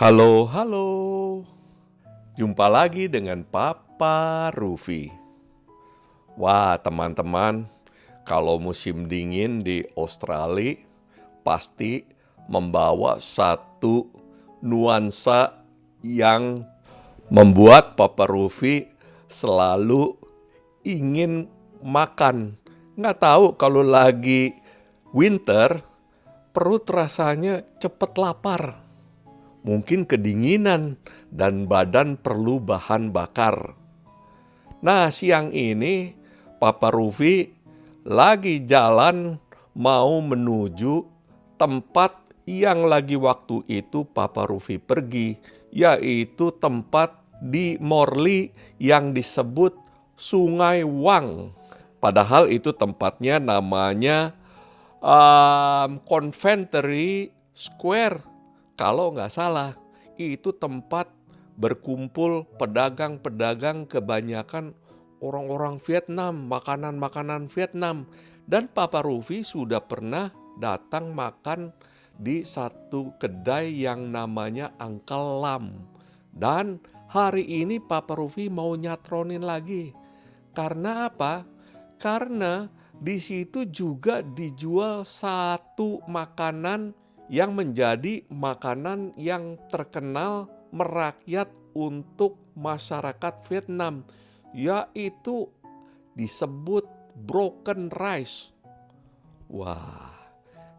Halo, halo. Jumpa lagi dengan Papa Rufi. Wah, teman-teman, kalau musim dingin di Australia pasti membawa satu nuansa yang membuat Papa Rufi selalu ingin makan. Nggak tahu kalau lagi winter, perut rasanya cepet lapar. Mungkin kedinginan dan badan perlu bahan bakar. Nah, siang ini Papa Rufi lagi jalan mau menuju tempat yang lagi waktu itu Papa Rufi pergi, yaitu tempat di Morley yang disebut Sungai Wang. Padahal itu tempatnya namanya Coventry Square. Kalau nggak salah, itu tempat berkumpul pedagang-pedagang, kebanyakan orang-orang Vietnam, makanan-makanan Vietnam. Dan Papa Rufi sudah pernah datang makan di satu kedai yang namanya Uncle Lam. Dan hari ini Papa Rufi mau nyatronin lagi. Karena apa? Karena di situ juga dijual satu makanan yang menjadi makanan yang terkenal merakyat untuk masyarakat Vietnam, yaitu disebut broken rice. Wah,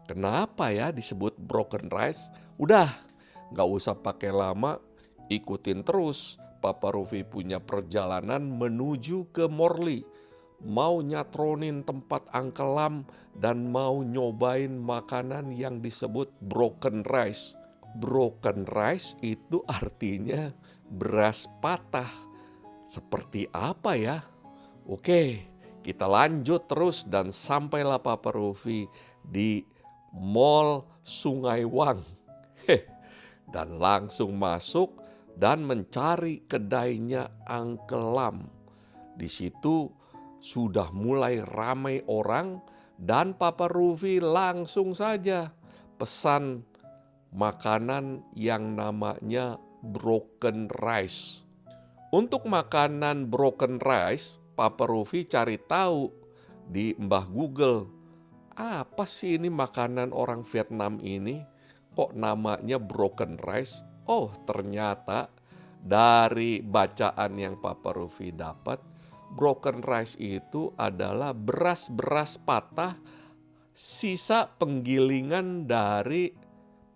kenapa ya disebut broken rice? Udah, gak usah pakai lama, ikutin terus Papa Rufi punya perjalanan menuju ke Morley. Mau nyatronin tempat Uncle Lam dan mau nyobain makanan yang disebut broken rice. Broken rice itu artinya beras patah. Seperti apa ya? Oke, kita lanjut terus dan sampailah Papa Rufi di Mall Sungai Wang. Dan langsung masuk dan mencari kedainya Uncle Lam. Di situ sudah mulai ramai orang dan Papa Rufi langsung saja pesan makanan yang namanya broken rice. Untuk makanan broken rice, Papa Rufi cari tahu di Mbah Google. Apa sih ini makanan orang Vietnam ini? Kok namanya broken rice? Oh, ternyata dari bacaan yang Papa Rufi dapat, broken rice itu adalah beras-beras patah sisa penggilingan dari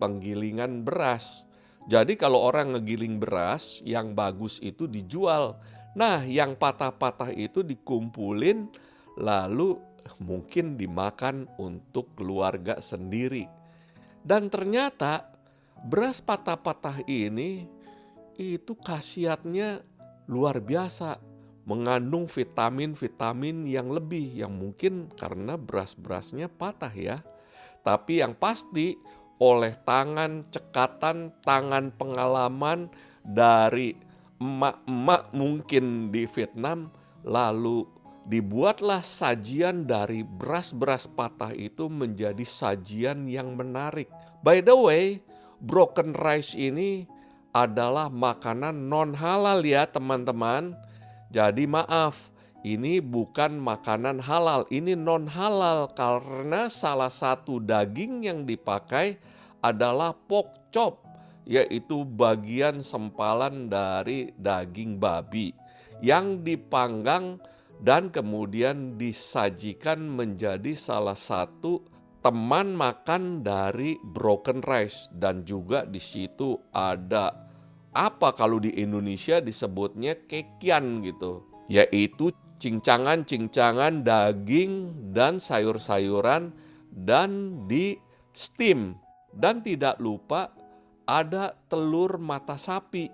penggilingan beras. Jadi kalau orang ngegiling beras yang bagus itu dijual. Nah, yang patah-patah itu dikumpulin lalu mungkin dimakan untuk keluarga sendiri. Dan ternyata beras patah-patah ini itu khasiatnya luar biasa. Mengandung vitamin-vitamin yang lebih, yang mungkin karena beras-berasnya patah ya. Tapi yang pasti oleh tangan cekatan, tangan pengalaman dari emak-emak mungkin di Vietnam, lalu dibuatlah sajian dari beras-beras patah itu menjadi sajian yang menarik. By the way, broken rice ini adalah makanan non halal ya teman-teman. Jadi maaf, ini bukan makanan halal, ini non halal karena salah satu daging yang dipakai adalah pork chop, yaitu bagian sempalan dari daging babi yang dipanggang dan kemudian disajikan menjadi salah satu teman makan dari broken rice. Dan juga di situ ada apa kalau di Indonesia disebutnya kekian gitu, yaitu cincangan-cincangan daging dan sayur-sayuran dan di steam. Dan tidak lupa ada telur mata sapi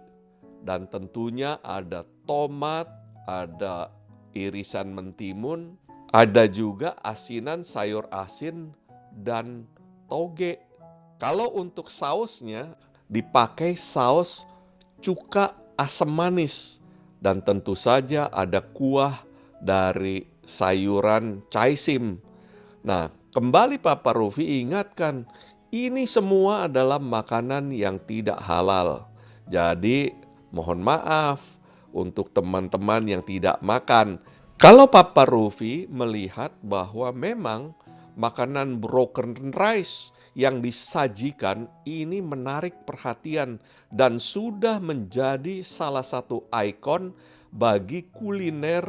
dan tentunya ada tomat, ada irisan mentimun, ada juga asinan sayur asin dan toge. Kalau untuk sausnya dipakai saus cuka asam manis dan tentu saja ada kuah dari sayuran caisim. Nah, kembali Papa Rufi ingatkan, Ini semua adalah makanan yang tidak halal. Jadi mohon maaf untuk teman-teman yang tidak makan. Kalau Papa Rufi melihat bahwa memang makanan broken rice yang disajikan ini menarik perhatian dan sudah menjadi salah satu ikon bagi kuliner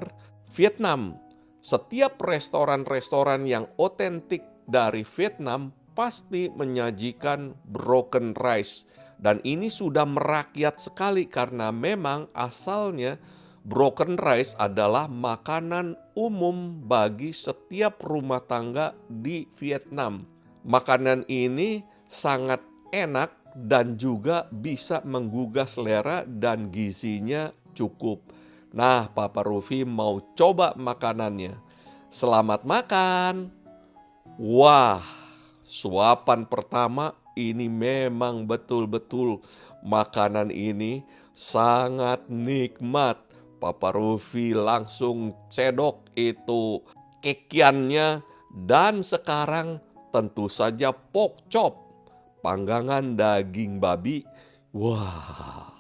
Vietnam. Setiap restoran-restoran yang otentik dari Vietnam pasti menyajikan broken rice. Dan ini sudah merakyat sekali karena memang asalnya broken rice adalah makanan umum bagi setiap rumah tangga di Vietnam. Makanan ini sangat enak dan juga bisa menggugah selera dan gizinya cukup. Nah, Papa Rufi mau coba makanannya. Selamat makan. Wah, suapan pertama ini memang betul-betul makanan ini sangat nikmat. Papa Rufi langsung cedok itu kekiannya dan sekarang tentu saja pork chop, panggangan daging babi. Wah,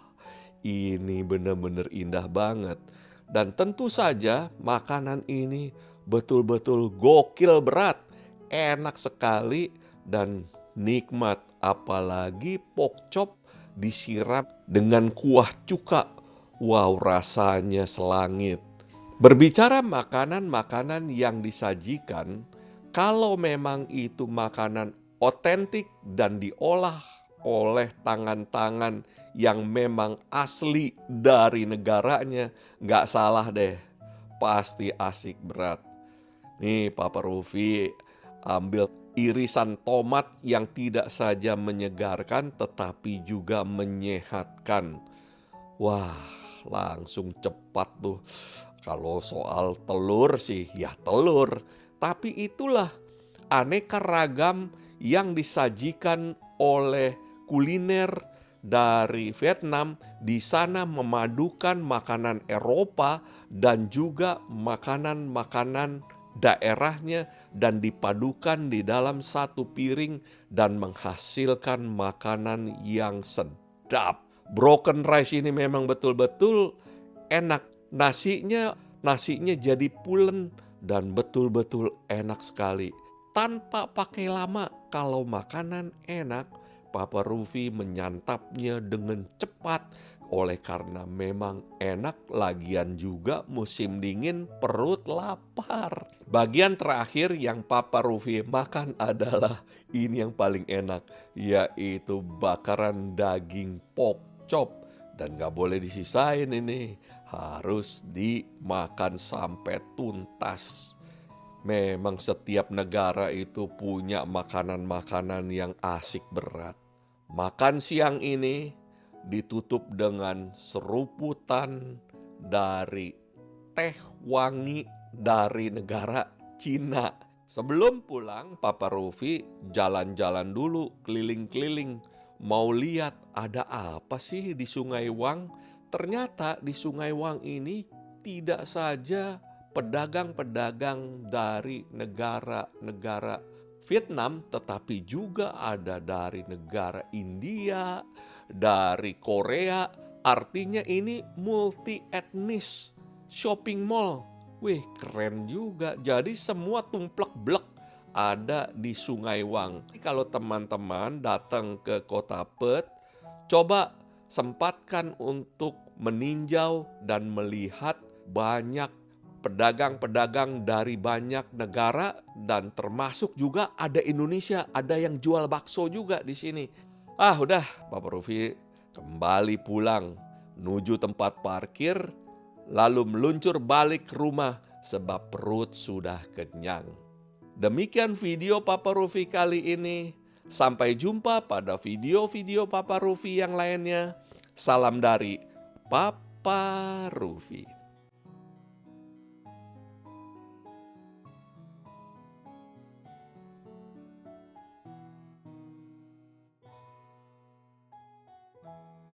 ini benar-benar indah banget. Dan tentu saja makanan ini betul-betul gokil berat, enak sekali dan nikmat. Apalagi pork chop disiram dengan kuah cuka. Wow, rasanya selangit. Berbicara makanan-makanan yang disajikan, kalau memang itu makanan otentik dan diolah oleh tangan-tangan yang memang asli dari negaranya, nggak salah deh, pasti asik berat. Nih Papa Rufi ambil irisan tomat yang tidak saja menyegarkan tetapi juga menyehatkan. Wah, langsung cepat tuh. Kalau soal telur sih, ya telur. Tapi itulah aneka ragam yang disajikan oleh kuliner dari Vietnam. Di sana memadukan makanan Eropa dan juga makanan-makanan daerahnya dan dipadukan di dalam satu piring dan menghasilkan makanan yang sedap. Broken rice ini memang betul-betul enak. Nasinya jadi pulen dan betul-betul enak sekali. Tanpa pakai lama, kalau makanan enak, Papa Rufi menyantapnya dengan cepat. Oleh karena memang enak, lagian juga musim dingin perut lapar. Bagian terakhir yang Papa Rufi makan adalah ini yang paling enak, yaitu bakaran daging pork chop. Dan gak boleh disisain ini, harus dimakan sampai tuntas. Memang setiap negara itu punya makanan-makanan yang asik berat. Makan siang ini ditutup dengan seruputan dari teh wangi dari negara Cina. Sebelum pulang, Papa Rufi jalan-jalan dulu keliling-keliling. Mau lihat ada apa sih di Sungai Wang. Ternyata di Sungai Wang ini tidak saja pedagang-pedagang dari negara-negara Vietnam, tetapi juga ada dari negara India, dari Korea. Artinya ini multi etnis shopping mall. Wih, keren juga. Jadi semua tumplek-blek ada di Sungai Wang. Kalau teman-teman datang ke Kota Perth, coba sempatkan untuk meninjau dan melihat banyak pedagang-pedagang dari banyak negara dan termasuk juga ada Indonesia, ada yang jual bakso juga di sini. Udah, Papa Rufi kembali pulang menuju tempat parkir, lalu meluncur balik ke rumah sebab perut sudah kenyang. Demikian video Papa Rufi kali ini. Sampai jumpa pada video-video Papa Rufi yang lainnya. Salam dari Papa Rufi.